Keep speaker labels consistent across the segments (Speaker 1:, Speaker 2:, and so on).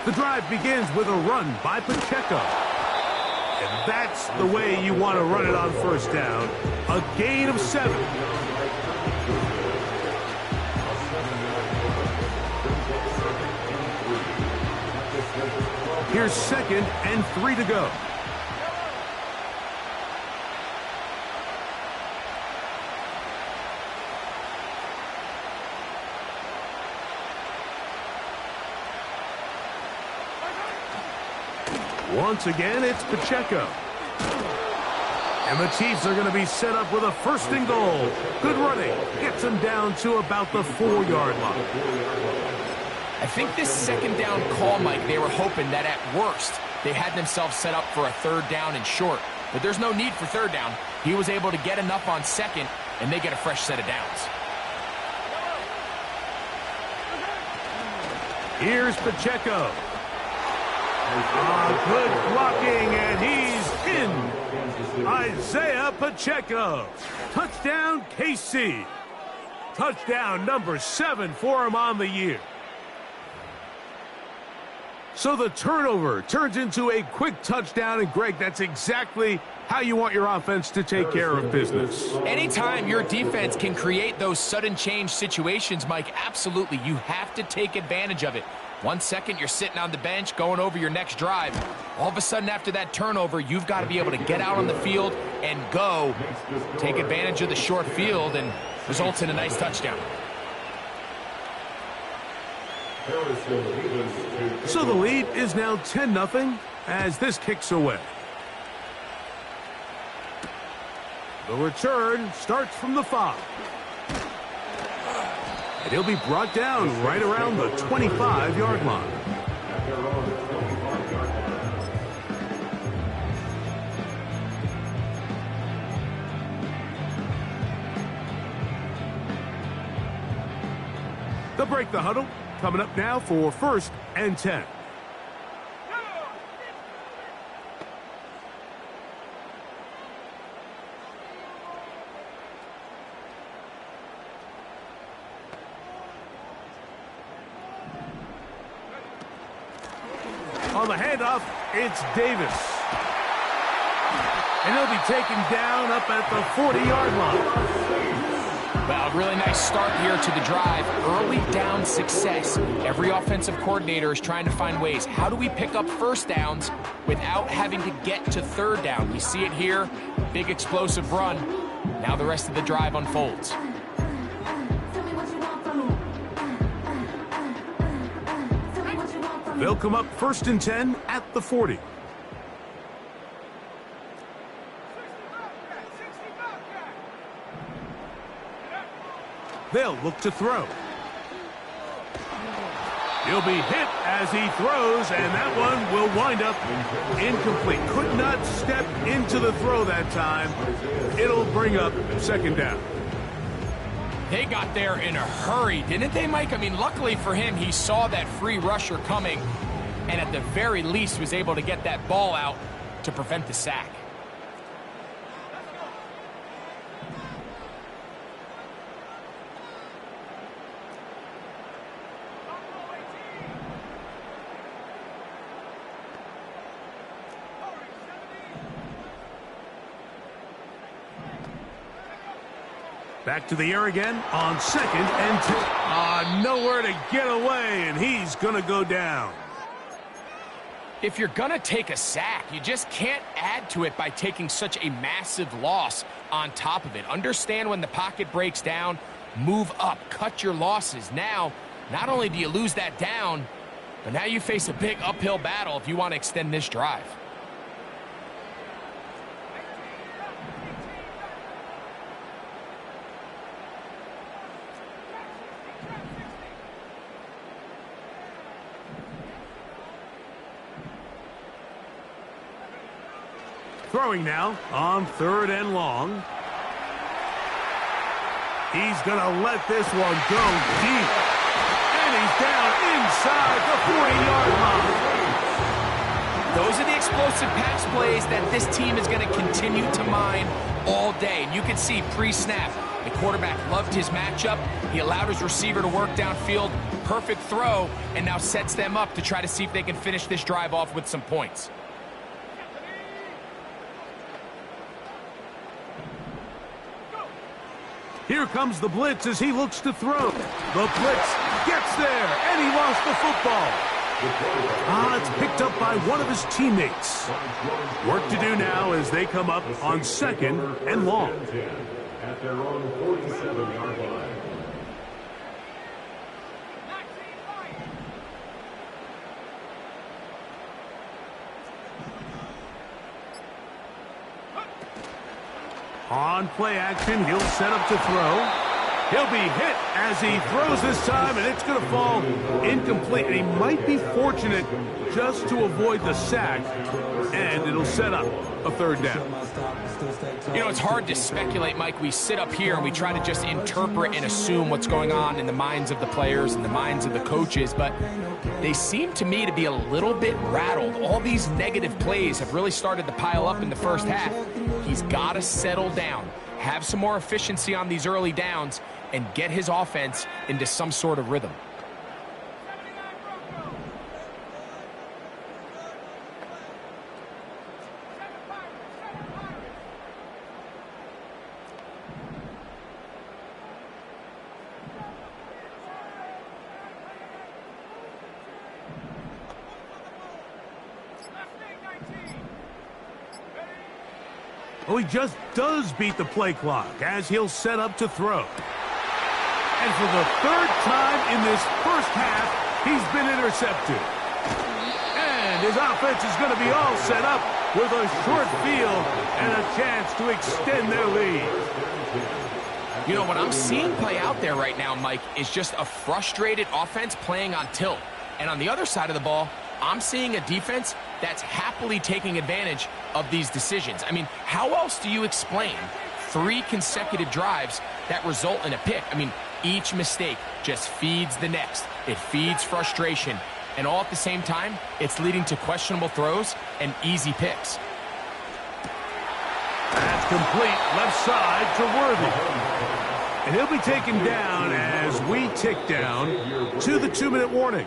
Speaker 1: The drive begins with a run by Pacheco. And that's the way you want to run it on first down. A gain of 7. Here's 2nd and 3 to go. Once again, it's Pacheco. And the Chiefs are going to be set up with a 1st and goal. Good running. Gets them down to about the 4-yard line.
Speaker 2: I think this 2nd down call, Mike, they were hoping that at worst they had themselves set up for a 3rd down and short. But there's no need for 3rd down. He was able to get enough on 2nd, and they get a fresh set of downs.
Speaker 1: Here's Pacheco. Good blocking, and he's in. Isaiah Pacheco. Touchdown, KC. Touchdown number 7 for him on the year. So the turnover turns into a quick touchdown, and Greg, that's exactly how you want your offense to take care of business.
Speaker 2: Anytime your defense can create those sudden change situations, Mike, absolutely, you have to take advantage of it. 1 second, you're sitting on the bench going over your next drive. All of a sudden, after that turnover, you've got to be able to get out on the field and go. Take advantage of the short field, and results in a nice touchdown.
Speaker 1: So the lead is now 10-0 as this kicks away. The return starts from the 5. And he'll be brought down right around the 25-yard line. They'll break the huddle. Coming up now for 1st and 10. On the handoff, it's Davis. And he'll be taken down up at the 40-yard line.
Speaker 2: Well, really nice start here to the drive. Early down success. Every offensive coordinator is trying to find ways. How do we pick up 1st downs without having to get to 3rd down? We see it here. Big explosive run. Now the rest of the drive unfolds.
Speaker 1: They'll come up 1st and 10 at the 40. They'll look to throw. He'll be hit as he throws, and that one will wind up incomplete. Could not step into the throw that time. It'll bring up 2nd down.
Speaker 2: They got there in a hurry, didn't they, Mike? I mean, luckily for him, he saw that free rusher coming, and at the very least was able to get that ball out to prevent the sack.
Speaker 1: Back to the air again on 2nd and 10. Nowhere to get away, and he's going to go down.
Speaker 2: If you're going to take a sack, you just can't add to it by taking such a massive loss on top of it. Understand when the pocket breaks down, move up, cut your losses. Now, not only do you lose that down, but now you face a big uphill battle if you want to extend this drive.
Speaker 1: Throwing now on 3rd and long. He's going to let this one go deep. And he's down inside the 40-yard line.
Speaker 2: Those are the explosive pass plays that this team is going to continue to mine all day. And you can see pre-snap, the quarterback loved his matchup. He allowed his receiver to work downfield. perfect throw and now sets them up to try to see if they can finish this drive off with some points.
Speaker 1: Here comes the blitz as he looks to throw. The blitz gets there, and he lost the football. It's picked up by one of his teammates. Work to do now as they come up on 2nd and long.
Speaker 3: At their own 47-yard line.
Speaker 1: On play action, he'll set up to throw. He'll be hit as he throws this time, and it's going to fall incomplete. And he might be fortunate just to avoid the sack, and it'll set up a 3rd down.
Speaker 2: You know, it's hard to speculate, Mike. We sit up here and we try to just interpret and assume what's going on in the minds of the players and the minds of the coaches, but they seem to me to be a little bit rattled. All these negative plays have really started to pile up in the first half. He's got to settle down, have some more efficiency on these early downs, and get his offense into some sort of rhythm.
Speaker 1: Oh, he just does beat the play clock as he'll set up to throw. And for the 3rd time in this first half, he's been intercepted. And his offense is going to be all set up with a short field and a chance to extend their lead.
Speaker 2: You know, what I'm seeing play out there right now, Mike, is just a frustrated offense playing on tilt. And on the other side of the ball, I'm seeing a defense that's happily taking advantage of these decisions. I mean, how else do you explain 3 consecutive drives that result in a pick? I mean, each mistake just feeds the next. It feeds frustration. And all at the same time, it's leading to questionable throws and easy picks.
Speaker 1: That's complete left side to Worthy. And he'll be taken down as we tick down to the 2-minute warning.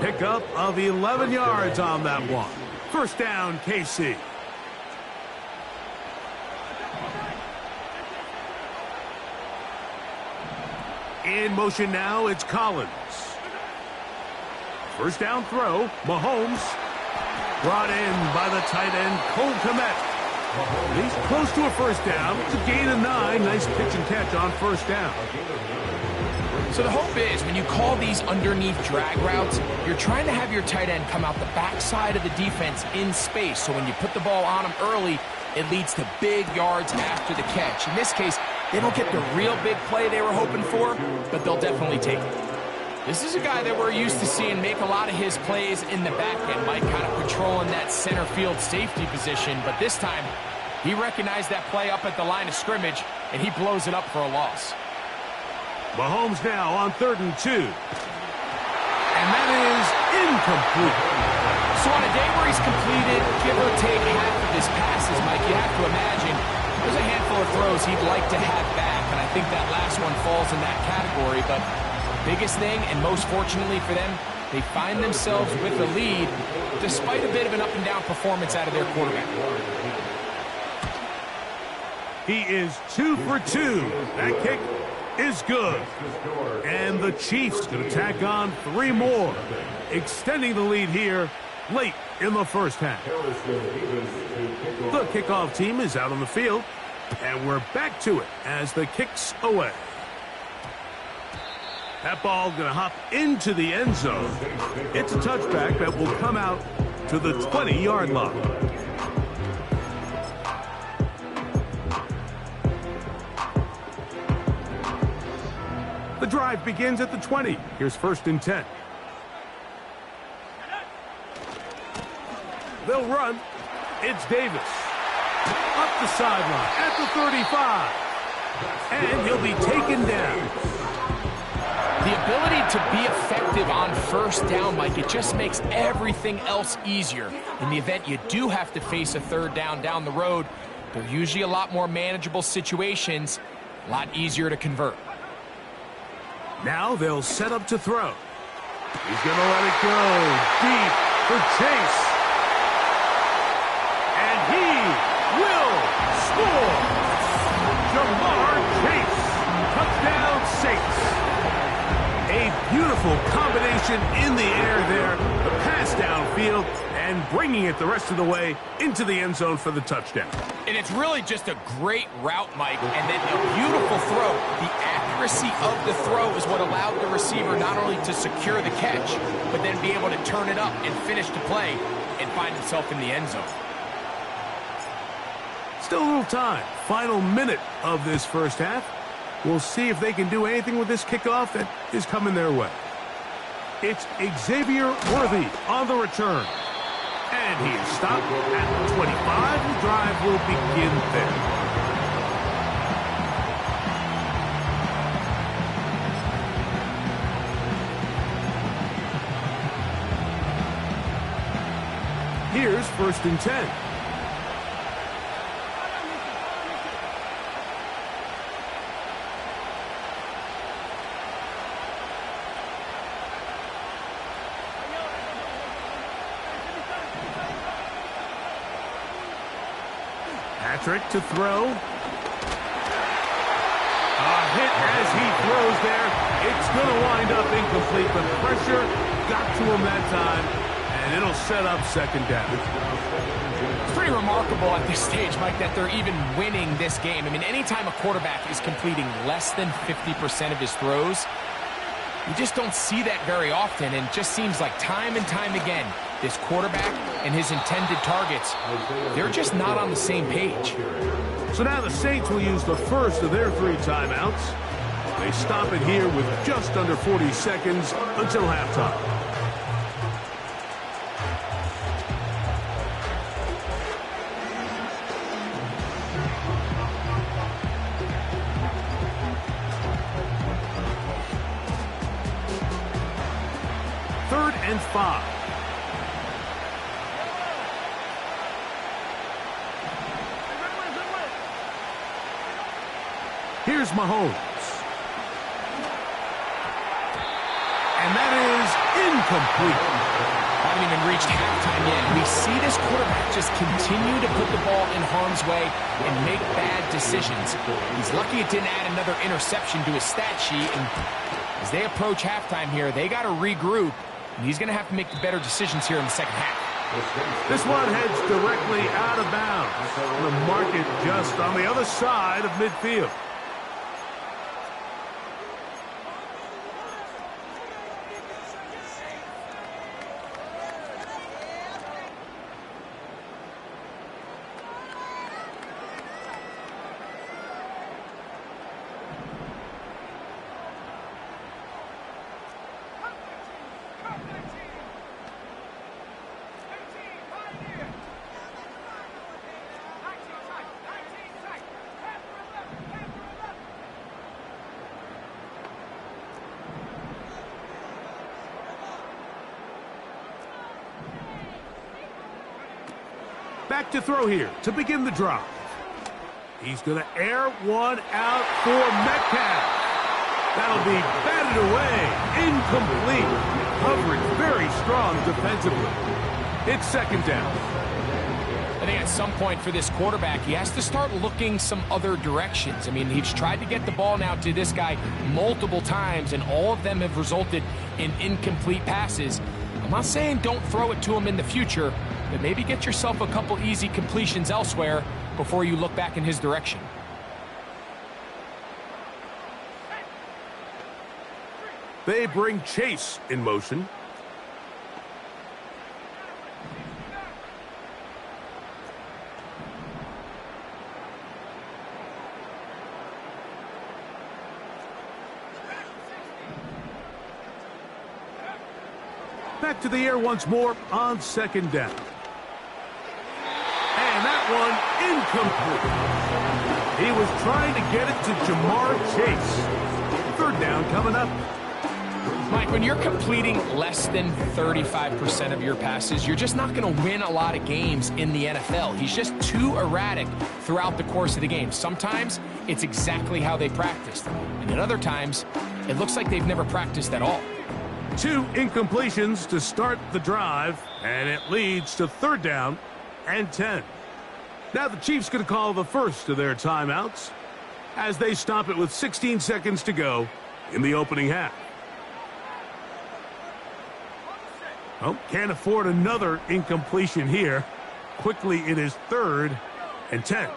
Speaker 1: Pickup of 11 yards on that one. 1st down, KC. In motion now, it's Collins. 1st down throw, Mahomes. Brought in by the tight end, Cole Kmet. He's close to a 1st down. It's a gain of 9. Nice pitch and catch on 1st down.
Speaker 2: So the hope is when you call these underneath drag routes, you're trying to have your tight end come out the backside of the defense in space. So when you put the ball on him early, it leads to big yards after the catch. In this case, they don't get the real big play they were hoping for, but they'll definitely take it. This is a guy that we're used to seeing make a lot of his plays in the back end, Mike, kind of patrolling that center field safety position. But this time, he recognized that play up at the line of scrimmage, and he blows it up for a loss.
Speaker 1: Mahomes now on 3rd and 2. And that is incomplete.
Speaker 2: So on a day where he's completed, give or take half of his passes, Mike, you have to imagine there's a handful of throws he'd like to have back, and I think that last one falls in that category. But biggest thing, and most fortunately for them, they find themselves with the lead despite a bit of an up-and-down performance out of their quarterback.
Speaker 1: He is 2 for 2. That kick is good. And the Chiefs going to tack on 3 more, extending the lead here late in the first half. The kickoff team is out on the field, and we're back to it as the kick's away. That ball going to hop into the end zone. It's a touchback that will come out to the 20-yard line. The drive begins at the 20. Here's 1st and 10. They'll run. It's Davis. Up the sideline at the 35. And he'll be taken down.
Speaker 2: The ability to be effective on 1st down, Mike, it just makes everything else easier. In the event you do have to face a 3rd down the road, they're usually a lot more manageable situations, a lot easier to convert.
Speaker 1: Now they'll set up to throw. He's going to let it go deep for Chase. And he will score. Jamar Chase. Touchdown Saints. A beautiful combination in the air there. The pass downfield and bringing it the rest of the way into the end zone for the touchdown.
Speaker 2: And it's really just a great route, Mike, and then a beautiful throw. The accuracy of the throw is what allowed the receiver not only to secure the catch, but then be able to turn it up and finish the play and find himself in the end zone.
Speaker 1: Still a little time. Final minute of this first half. We'll see if they can do anything with this kickoff that is coming their way. It's Xavier Worthy on the return. And he is stopped at 25. The drive will begin there. Here's 1st and 10. Patrick to throw. A hit as he throws there. It's going to wind up incomplete. The pressure got to him that time, and it'll set up 2nd down.
Speaker 2: It's pretty remarkable at this stage, Mike, that they're even winning this game. I mean, anytime a quarterback is completing less than 50% of his throws, you just don't see that very often, and it just seems like time and time again, this quarterback and his intended targets, they're just not on the same page.
Speaker 1: So now the Saints will use the first of their 3 timeouts. They stop it here with just under 40 seconds until halftime. Third and 5. Here's Mahomes. And that is incomplete.
Speaker 2: Haven't even reached halftime yet. We see this quarterback just continue to put the ball in harm's way and make bad decisions. He's lucky it didn't add another interception to his stat sheet. And as they approach halftime here, they got to regroup. And he's going to have to make the better decisions here in the second half.
Speaker 1: This one heads directly out of bounds. The market just on the other side of midfield. Back to throw here to begin the drive. He's going to air one out for Metcalf. That'll be batted away. Incomplete. Coverage very strong defensively. It's 2nd down.
Speaker 2: I think at some point for this quarterback, he has to start looking some other directions. I mean, he's tried to get the ball now to this guy multiple times, and all of them have resulted in incomplete passes. I'm not saying don't throw it to him in the future, but maybe get yourself a couple easy completions elsewhere before you look back in his direction.
Speaker 1: They bring Chase in motion. Back to the air once more on 2nd down. And that one incomplete. He was trying to get it to Jamar Chase. 3rd down coming up.
Speaker 2: Mike, when you're completing less than 35% of your passes, you're just not going to win a lot of games in the NFL. He's just too erratic throughout the course of the game. Sometimes it's exactly how they practiced, and at other times It looks like they've never practiced at all.
Speaker 1: 2 incompletions to start the drive, and it leads to 3rd down and 10. Now the Chiefs going to call the first of their timeouts as they stop it with 16 seconds to go in the opening half. Oh, can't afford another incompletion here. Quickly, it is 3rd and 10.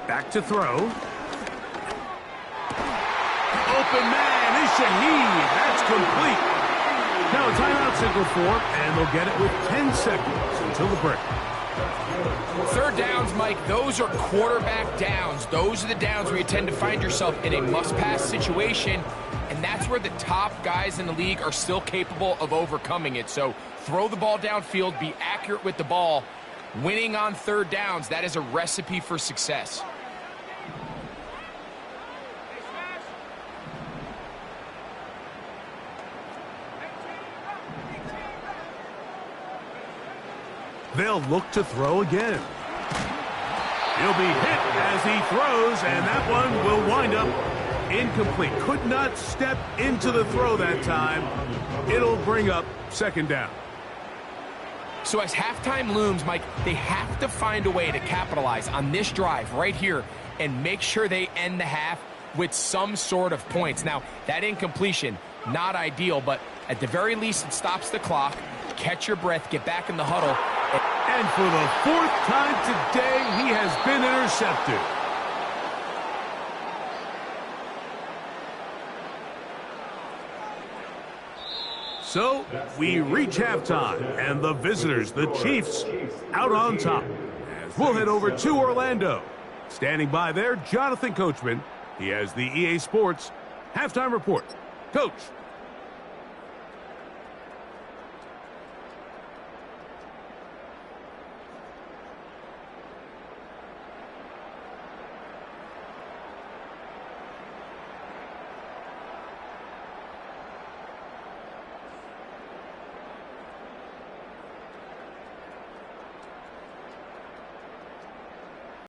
Speaker 1: Back to throw. Open man is Shaheed. That's complete. Now a timeout signal for, and they'll get it with 10 seconds until the break.
Speaker 2: 3rd downs, Mike, those are quarterback downs. Those are the downs where you tend to find yourself in a must-pass situation, and that's where the top guys in the league are still capable of overcoming it. So throw the ball downfield, be accurate with the ball. Winning on 3rd downs, that is a recipe for success.
Speaker 1: They'll look to throw again. He'll be hit as he throws, and that one will wind up incomplete. Could not step into the throw that time. It'll bring up 2nd down.
Speaker 2: So as halftime looms, Mike, they have to find a way to capitalize on this drive right here and make sure they end the half with some sort of points. Now, that incompletion, not ideal, but at the very least, it stops the clock. Catch your breath, get back in the huddle.
Speaker 1: And for the 4th time today, he has been intercepted. So we reach halftime, and the visitors, the Chiefs, out on top. As we'll head over to Orlando. Standing by there, Jonathan Coachman. He has the EA Sports halftime report. Coach.